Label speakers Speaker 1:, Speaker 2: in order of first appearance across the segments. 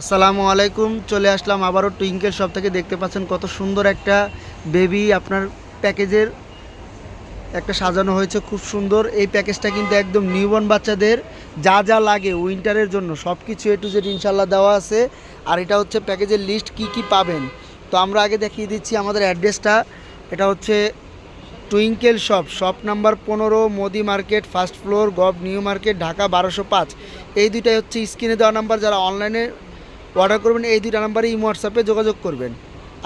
Speaker 1: আসসালামু আলাইকুম। চলে আসলাম আবারও টুইঙ্কেল শপ থেকে। দেখতে পাচ্ছেন কত সুন্দর একটা বেবি আপনার প্যাকেজের একটা সাজানো হয়েছে, খুব সুন্দর। এই প্যাকেজটা কিন্তু একদম নিউবর্ন বাচ্চাদের যা যা লাগে উইন্টারের জন্য সব কিছু এ টু জেড ইনশাল্লাহ দেওয়া আছে। আর এটা হচ্ছে প্যাকেজের লিস্ট কি কি পাবেন। তো আমরা আগে দেখিয়ে দিচ্ছি আমাদের অ্যাড্রেসটা। এটা হচ্ছে twinkle shop, shop number 15, Modi market, first floor, gov new market, Dhaka 1205। এই দুইটাই হচ্ছে স্ক্রিনে দেওয়া নাম্বার। যারা অনলাইনে অর্ডার করবেন এই দুইটা নাম্বারে ইমো হোয়াটসঅ্যাপে যোগাযোগ করবেন।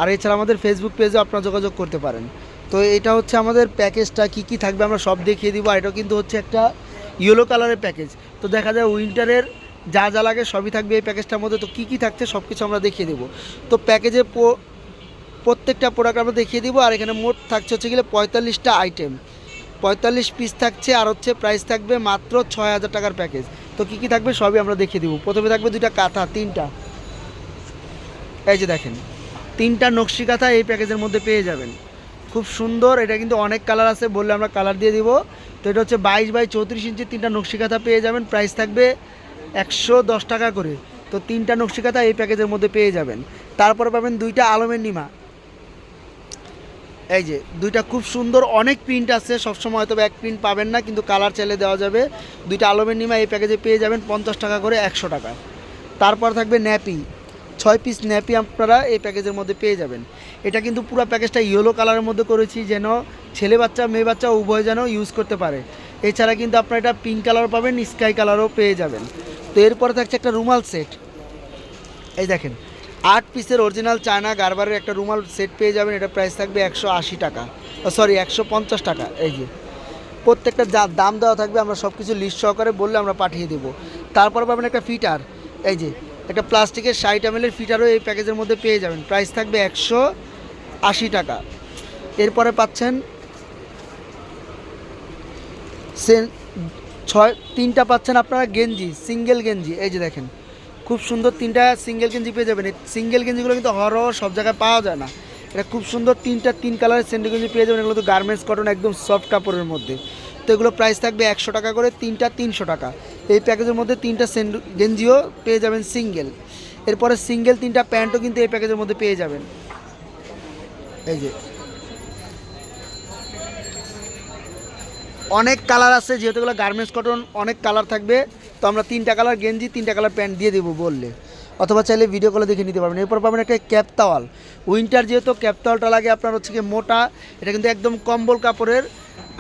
Speaker 1: আর এছাড়া আমাদের ফেসবুক পেজে আপনারা যোগাযোগ করতে পারেন। তো এটা হচ্ছে আমাদের প্যাকেজটা কি কি থাকবে আমরা সব দেখিয়ে দিব। আর এটা কিন্তু হচ্ছে একটা ইয়েলো কালারের প্যাকেজ। তো দেখা যায় উইন্টারের যা যা লাগে সবই থাকবে এই প্যাকেজটার মধ্যে। তো কী কী থাকছে সব কিছু আমরা দেখিয়ে দেবো। তো প্যাকেজে প্রত্যেকটা প্রোডাক্ট আমরা দেখিয়ে দিব। আর এখানে মোট থাকছে হচ্ছে গেলে 45টা আইটেম, 45 পিস থাকছে। আর হচ্ছে প্রাইস থাকবে মাত্র 6000 টাকার প্যাকেজ। তো কী কী থাকবে সবই আমরা দেখিয়ে দিব। প্রথমে থাকবে দুইটা কাঁথা, তিনটা, এই যে দেখেন তিনটা নকশি কাঁথা এই প্যাকেজের মধ্যে পেয়ে যাবেন, খুব সুন্দর। এটা কিন্তু অনেক কালার আছে, বললে আমরা কালার দিয়ে দিব। তো এটা হচ্ছে 22 বাই 34 ইঞ্চি তিনটা নকশি কাঁথা পেয়ে যাবেন। প্রাইস থাকবে 110 টাকা করে। তো তিনটা নকশি কাঁথা এই প্যাকেজের মধ্যে পেয়ে যাবেন। তারপরে পাবেন দুইটা আলমের নিমা, এই যে দুইটা খুব সুন্দর। অনেক প্রিন্ট আছে সবসময়, তবে এক প্রিন্ট পাবেন না, কিন্তু কালার চাইলে দেওয়া যাবে। দুইটা আলমের নিমা এই প্যাকেজে পেয়ে যাবেন 50 টাকা করে, 100 টাকা। তারপর থাকবে ন্যাপি, 6 পিস ন্যাপি আপনারা এই প্যাকেজের মধ্যে পেয়ে যাবেন। এটা কিন্তু পুরো প্যাকেজটা ইয়েলো কালারের মধ্যে করেছি, যেন ছেলে বাচ্চা মেয়ে বাচ্চা উভয় যেন ইউজ করতে পারে। এছাড়া কিন্তু আপনারা এটা পিঙ্ক কালার পাবেন, স্কাই কালারও পেয়ে যাবেন। তো এরপরে থাকছে একটা রুমাল সেট, এই দেখেন 8 পিসের অরিজিনাল চায়না গারবারের একটা রুমাল সেট পেয়ে যাবেন। এটা প্রাইস থাকবে 180 টাকা, সরি 150 টাকা। এই যে প্রত্যেকটা যা দাম দেওয়া থাকবে আমরা সব কিছু লিস্ট সহকারে বললে আমরা পাঠিয়ে দেবো। তারপর পাবেন একটা ফিটার, এই যে একটা প্লাস্টিকের 60 ml ফিটারও এই প্যাকেজের মধ্যে পেয়ে যাবেন। প্রাইস থাকবে 180 টাকা। এরপরে পাচ্ছেন তিনটা পাচ্ছেন আপনারা গেঞ্জি, সিঙ্গেল গেঞ্জি, এই যে দেখেন খুব সুন্দর তিনটা সিঙ্গেল গেঞ্জি পেয়ে যাবেন। এই সিঙ্গেল গেঞ্জিগুলো কিন্তু সব জায়গায় পাওয়া যায় না। এটা খুব সুন্দর তিন কালারের সেন্ডি গেঞ্জি পেয়ে যাবেন। এগুলো তো গার্মেন্টস কটন, একদম সফট কাপড়ের মধ্যে। তো এগুলো প্রাইস থাকবে 100 টাকা করে, তিনটা 300 টাকা। এই প্যাকেজের মধ্যে তিনটা গেঞ্জিও পেয়ে যাবেন সিঙ্গেল। এরপরে সিঙ্গেল তিনটা প্যান্টও কিন্তু এই প্যাকেজের মধ্যে পেয়ে যাবেন। এই যে অনেক কালার আছে, যেহেতু এগুলো গার্মেন্টস কটন অনেক কালার থাকবে। তো আমরা 3টা কালার গেঞ্জি 3টা কালার প্যান্ট দিয়ে দেবো বললে, অথবা চাইলে ভিডিও কলে দেখে নিতে পারবেন। এরপর পাবেন একটা ক্যাপ তাওয়াল, উইন্টার যেহেতু ক্যাপ তাওয়ালটা লাগে আপনার হচ্ছে কি মোটা, এটা কিন্তু একদম কম্বল কাপড়ের।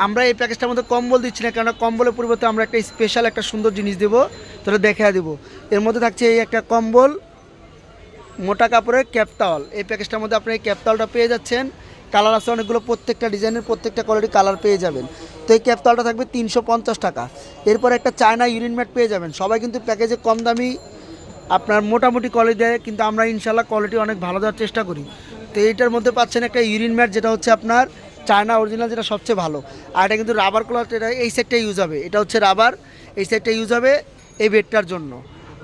Speaker 1: আমরা এই প্যাকেজটার মধ্যে কম্বল দিচ্ছি না, কেননা কম্বলের পরিবর্তে আমরা একটা স্পেশাল একটা সুন্দর জিনিস দেবো, তাহলে দেখা দেবো। এর মধ্যে থাকছে এই একটা কম্বল, মোটা কাপড়ের ক্যাপ তাওয়াল। এই প্যাকেজটার মধ্যে আপনি এই ক্যাপ তাওয়ালটা পেয়ে যাচ্ছেন। কালার আছে অনেকগুলো, প্রত্যেকটা ডিজাইনের প্রত্যেকটা কোয়ালিটি কালার পেয়ে যাবেন। তো এই ক্যাপ তাওয়ালটা থাকবে 350 টাকা। এরপর একটা চায়না ইউরিন ম্যাট পেয়ে যাবেন। সবাই কিন্তু প্যাকেজে কম দামি আপনার মোটামুটি কোয়ালিটি দেয়, কিন্তু আমরা ইনশাল্লাহ কোয়ালিটি অনেক ভালো দেওয়ার চেষ্টা করি। তো এইটার মধ্যে পাচ্ছেন একটা ইউরিন ম্যাট, যেটা হচ্ছে আপনার চায়না অরিজিনাল, যেটা সবচেয়ে ভালো। আর এটা কিন্তু রাবার ক্লথ, এটা এই সেটটা ইউজ হবে, এটা হচ্ছে রাবার, এই সেটটা ইউজ হবে এই বেডটার জন্য।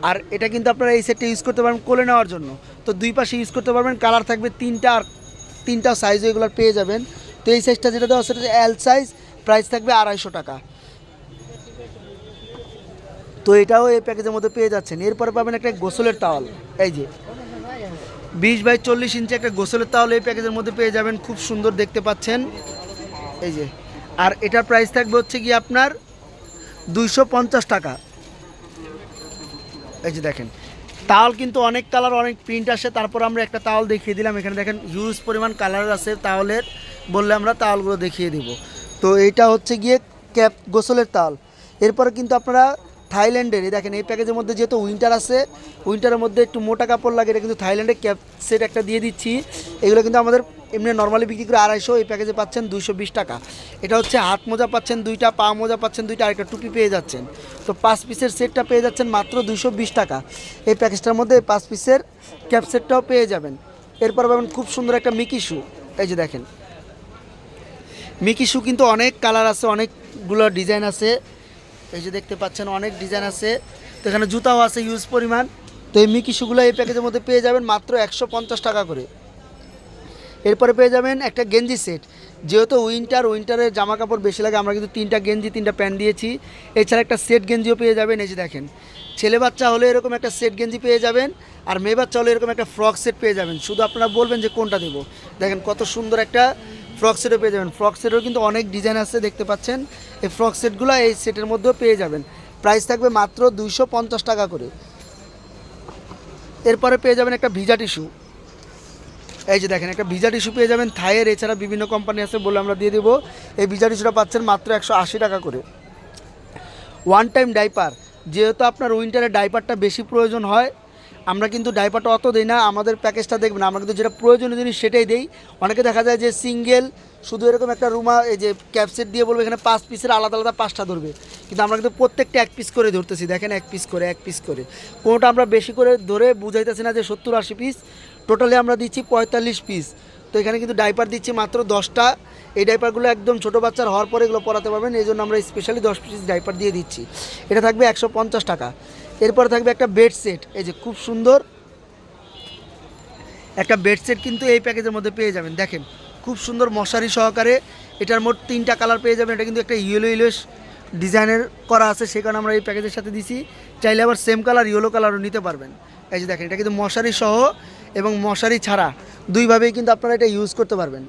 Speaker 1: আর এটা কিন্তু আপনারা এই সেটটা ইউজ করতে পারবেন কোলে নেওয়ার জন্য। তো দুই পাশে ইউজ করতে পারবেন। কালার থাকবে তিনটা, আর তিনটা সাইজও এগুলোর পেয়ে যাবেন। তো এই সাইজটা যেটা দেওয়া সেটা এল সাইজ, প্রাইস থাকবে 250 টাকা। তো এটাও এই প্যাকেজের মধ্যে পেয়ে যাচ্ছেন। এরপরে পাবেন একটা গোসলের তাওয়াল, এই যে 20 বাই 40 ইঞ্চি একটা গোসলের তাওয়াল এই প্যাকেজের মধ্যে পেয়ে যাবেন, খুব সুন্দর দেখতে পাচ্ছেন, এই যে। আর এটার প্রাইস থাকবে হচ্ছে কি আপনার 250 টাকা। এই যে দেখেন তাওয়াল কিন্তু অনেক কালার অনেক প্রিন্ট আসে। তারপর আমরা একটা তাওয়াল দেখিয়ে দিলাম, এখানে দেখেন হিউজ পরিমাণ কালার আছে তাওয়ালের, বললে আমরা তাওয়ালগুলো দেখিয়ে দিব। তো এইটা হচ্ছে গিয়ে ক্যাপ গোসলের তাওয়াল। এরপরে কিন্তু আপনারা থাইল্যান্ডের, এই দেখেন এই প্যাকেজের মধ্যে যেহেতু উইন্টার আছে, উইন্টারের মধ্যে একটু মোটা কাপড় লাগে, এটা কিন্তু থাইল্যান্ডের ক্যাপ সেট একটা দিয়ে দিচ্ছি। এগুলো কিন্তু আমাদের এমনি নর্মালি বিক্রি করে 250, এই প্যাকেজে পাচ্ছেন 220 টাকা। এটা হচ্ছে হাত মোজা পাচ্ছেন দুইটা, পা মোজা পাচ্ছেন দুইটা, আর একটা টুপি পেয়ে যাচ্ছেন। তো 5 পিসের সেটটা পেয়ে যাচ্ছেন মাত্র 220 টাকা। এই প্যাকেজটার মধ্যে 5 পিসের ক্যাপ সেটটাও পেয়ে যাবেন। এরপর পাবেন খুব সুন্দর একটা মিকি শু, এই যে দেখেন মিকি শু কিন্তু অনেক কালার আছে, অনেকগুলো ডিজাইন আছে, এই যে দেখতে পাচ্ছেন অনেক ডিজাইন আছে। তো এখানে জুতাও আছে ইউজ পরিমাণ। তো এই মিকি শুগুলো এই প্যাকেজের মধ্যে পেয়ে যাবেন মাত্র 150 টাকা করে। এরপরে পেয়ে যাবেন একটা গেঞ্জি সেট, যেহেতু উইন্টারে জামা কাপড় বেশি লাগে, আমরা কিন্তু 3টা গেঞ্জি 3টা প্যান্ট দিয়েছি। এছাড়া একটা সেট গেঞ্জিও পেয়ে যাবেন। এই যে দেখেন, ছেলে বাচ্চা হলে এরকম একটা সেট গেঞ্জি পেয়ে যাবেন, আর মেয়ে বাচ্চা হলে এরকম একটা ফ্রক সেট পেয়ে যাবেন। শুধু আপনারা বলবেন যে কোনটা দেবো। দেখেন কত সুন্দর একটা ফ্রক সেটও পেয়ে যাবেন। ফ্রক সেটেরও কিন্তু অনেক ডিজাইন আছে, দেখতে পাচ্ছেন। এই ফ্রক সেটগুলো এই সেটের মধ্যেও পেয়ে যাবেন। প্রাইস থাকবে মাত্র 250 টাকা করে। এরপরে পেয়ে যাবেন একটা ভিজা টিস্যু। এই যে দেখেন, একটা ভিজা টিস্যু পেয়ে যাবেন থাইয়ের। এছাড়া বিভিন্ন কোম্পানি আছে, বলে আমরা দিয়ে দেবো। এই ভিজা টিস্যুটা পাচ্ছেন মাত্র 180 টাকা করে। ওয়ান টাইম ডাইপার, যেহেতু আপনার উইন্টারে ডাইপারটা বেশি প্রয়োজন হয়, আমরা কিন্তু ডাইপারটা অত দিই না। আমাদের প্যাকেজটা দেখবেন, আমরা কিন্তু যেটা প্রয়োজনীয় জিনিস সেটাই দেই। অনেকে দেখা যায় যে সিঙ্গেল শুধু এরকম একটা রুমা, এই যে ক্যাপসেট দিয়ে বলবে এখানে 5 পিসের আলাদা আলাদা 5টা ধরবে, কিন্তু আমরা কিন্তু প্রত্যেকটা 1 পিস করে ধরতেছি। দেখেন 1 পিস করে 1 পিস করে, কোনোটা আমরা বেশি করে ধরে বুঝাইতেছি না যে 70-80 পিস। টোটালি আমরা দিচ্ছি 45 পিস। তো এখানে কিন্তু ডাইপার দিচ্ছি মাত্র 10টা। এই ডাইপারগুলো একদম ছোটো বাচ্চার হওয়ার পরে এগুলো পরাতে পারবেন, এই জন্য আমরা স্পেশালি 10 পিস ডাইপার দিয়ে দিচ্ছি। এটা থাকবে 150 টাকা। এরপরে থাকবে একটা বেড সেট। এই যে খুব সুন্দর একটা বেড সেট কিন্তু এই প্যাকেজের মধ্যে পেয়ে যাবেন। দেখেন খুব সুন্দর মশারি সহকারে। এটার মোট 3টা কালার পেয়ে যাবেন। এটা কিন্তু একটা ইয়েলোইশ ডিজাইনের করা আছে, সে কারণে আমরা এই প্যাকেজের সাথে দিছি। চাইলে আবার সেম কালার ইয়েলো কালারও নিতে পারবেন। এই যে দেখেন, এটা কিন্তু মশারি সহ এবং মশারি ছাড়া দুইভাবেই কিন্তু আপনারা এটা ইউজ করতে পারবেন।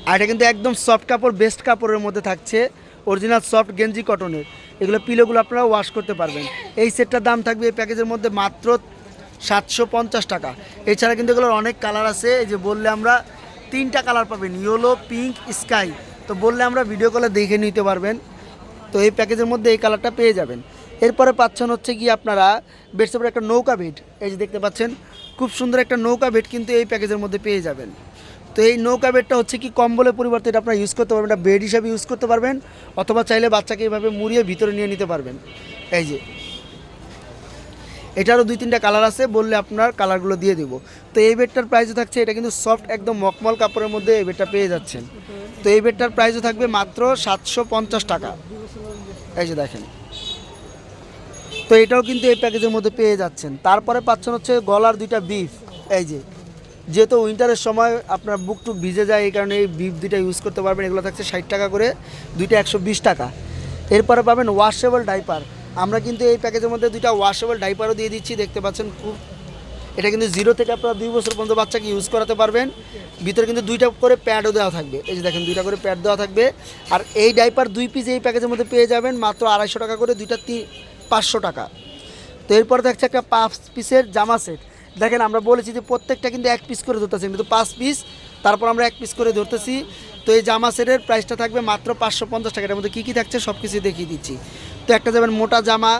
Speaker 1: আর এটা কিন্তু একদম সফট কাপড়, বেস্ট কাপড়ের মধ্যে থাকছে, অরিজিনাল সফট গেঞ্জি কটনের। এগুলো পিলোগুলো আপনারা ওয়াশ করতে পারবেন। এই সেটটার দাম থাকবে এই প্যাকেজের মধ্যে মাত্র 750 টাকা। এছাড়া কিন্তু এগুলোর অনেক কালার আছে। এই যে বললে আমরা 3টা কালার পাবেন, ইয়েলো, পিঙ্ক, স্কাই। তো বললে আমরা ভিডিও কলে দেখে নিতে পারবেন। তো এই প্যাকেজের মধ্যে এই কালারটা পেয়ে যাবেন। এরপরে পাচ্ছেন হচ্ছে কি আপনারা বেডসেপের একটা নৌকা বেড। এই যে দেখতে পাচ্ছেন, খুব সুন্দর একটা নৌকা বেড কিন্তু এই প্যাকেজের মধ্যে পেয়ে যাবেন। তো এই নৌকা বেডটা হচ্ছে কি কম্বলের পরিবর্তে এটা আপনারা ইউজ করতে পারবেন, এটা বেড হিসাবে ইউজ করতে পারবেন, অথবা চাইলে বাচ্চাকে এইভাবে মুড়িয়ে ভিতরে নিয়ে নিতে পারবেন। এই যে এটারও 2-3টা কালার আছে, বললে আপনার কালারগুলো দিয়ে দেব। তো এই বেডটার প্রাইসও থাকছে, এটা কিন্তু সফট একদম মখমল কাপড়ের মধ্যে এই বেডটা পেয়ে যাচ্ছেন। তো এই বেডটার প্রাইসও থাকবে মাত্র 750 টাকা। এই যে দেখেন, তো এটাও কিন্তু এই প্যাকেজের মধ্যে পেয়ে যাচ্ছেন। তারপরে পাচ্ছেন হচ্ছে গলার 2টা বিফ। এই যে যেহেতু উইন্টারের সময় আপনার বুক টুক ভিজে যায়, এই কারণে এই বিফ 2টা ইউজ করতে পারবেন। এগুলো থাকছে 60 টাকা করে, 2টা 120 টাকা। এরপরে পাবেন ওয়াশেবল ডাইপার। আমরা কিন্তু এই প্যাকেজের মধ্যে 2টা ওয়াশেবল ডাইপারও দিয়ে দিচ্ছি, দেখতে পাচ্ছেন। খুব এটা কিন্তু 0 থেকে আপনারা 2 বছর পর্যন্ত বাচ্চাকে ইউজ করাতে পারবেন। ভিতরে কিন্তু 2টা করে প্যাডও দেওয়া থাকবে। এই যে দেখেন, 2টা করে প্যাড দেওয়া থাকবে। আর এই ডাইপার 2 পিস এই প্যাকেজের মধ্যে পেয়ে যাবেন মাত্র 250 টাকা করে, 2টা 500 টাকা। তো এরপর থাকছে একটা 5 পিসের জামা সেট। দেখেন আমরা বলেছি যে প্রত্যেকটা কিন্তু 1 পিস করে ধরতেছি, কিন্তু 5 পিস, তারপর আমরা 1 পিস করে ধরতেছি। তো এই জামা সেটের প্রাইসটা থাকবে মাত্র 550 টাকা। এর মধ্যে কী কী থাকছে সব কিছু দেখিয়ে দিচ্ছি। তো একটা যাবেন মোটা জামা,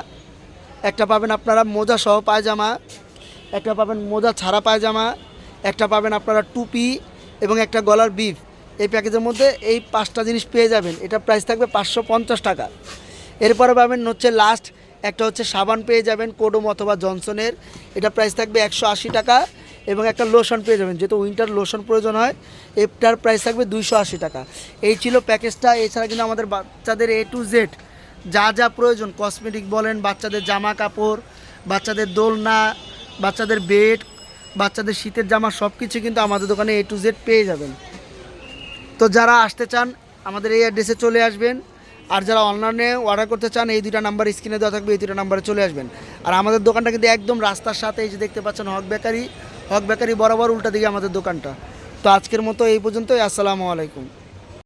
Speaker 1: একটা পাবেন আপনারা মোজা সহ পায়জামা, একটা পাবেন মোজা ছাড়া পায়জামা, একটা পাবেন আপনারা টুপি এবং একটা গলার বিফ। এই প্যাকেজের মধ্যে এই 5টা জিনিস পেয়ে যাবেন। এটা প্রাইস থাকবে 550 টাকা। এরপরে পাবেন হচ্ছে লাস্ট একটা হচ্ছে সাবান পেয়ে যাবেন কোডোম অথবা জনসনের। এটা প্রাইস থাকবে 180 টাকা। এবং একটা লোশন পেয়ে যাবেন, যেহেতু উইন্টার লোশন প্রয়োজন হয়, এটার প্রাইস থাকবে 280 টাকা। এই ছিল প্যাকেজটা। এছাড়া কিন্তু আমাদের বাচ্চাদের A to Z যা যা প্রয়োজন, কসমেটিক বলেন, বাচ্চাদের জামা কাপড়, বাচ্চাদের দোলনা, বাচ্চাদের বেড, বাচ্চাদের শীতের জামা, সব কিছু কিন্তু আমাদের দোকানে A to Z পেয়ে যাবেন। তো যারা আসতে চান আমাদের এই অ্যাড্রেসে চলে আসবেন। আর যারা অনলাইনে অর্ডার করতে চান, এই 2টা নাম্বার স্ক্রিনে দেওয়া থাকবে, এই 2টা নাম্বারে চলে আসবেন। আর আমাদের দোকানটা কিন্তু একদম রাস্তার সাথে, এই যে দেখতে পাচ্ছেন হক বেকারি বরাবর উল্টা দিকে আমাদের দোকানটা। তো আজকের মতো এই পর্যন্তই। আসসালামু আলাইকুম।